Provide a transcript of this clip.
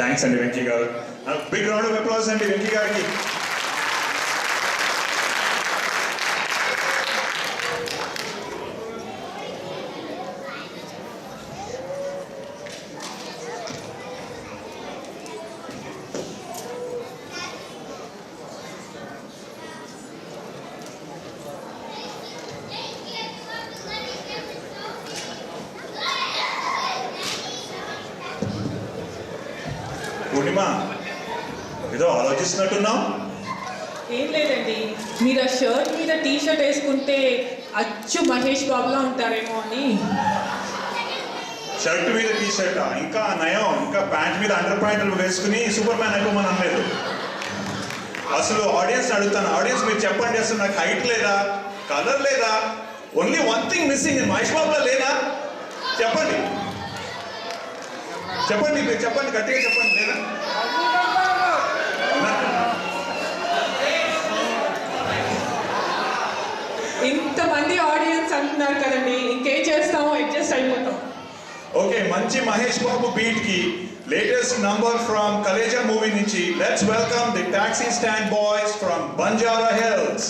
Thanks అండి వెంకీ గారు. Big round of applause అండి వెంకీ గారికి. పూర్ణిమ ఏదో ఆలోచిస్తున్నట్టున్నావు. ఏం లేదండి, మీరు ఆ షర్ట్ మీద టీ షర్ట్ వేసుకుంటే అచ్చు మహేష్ బాబులా ఉంటారేమో అని. షర్ట్ మీద టీ షర్ట్ ఇంకా నయం, ఇంకా ప్యాంట్ మీద అండర్ ప్యాంట్లు వేసుకుని సూపర్ మ్యాన్ అయిపోమని అనలేదు. అసలు ఆడియన్స్ అడుగుతాను, ఆడియన్స్ మీరు చెప్పండి, అసలు నాకు హైట్ లేదా, కలర్ లేదా, only one thing missing Mahesh బాబులో లేదా? చెప్పండి చెప్పండి, మీరు చెప్పండి, గట్టిగా చెప్పండి. లేదా ఇంతమంది ఆడియన్స్ అంటున్నారు కదండి, ఇంకేం చేస్తామో అడ్జస్ట్ అయిపోతాం. ఓకే, మంచి మహేష్ బాబు బీట్ కి latest number from Khaleja movie నుంచి let's welcome the taxi stand boys from Banjara hills.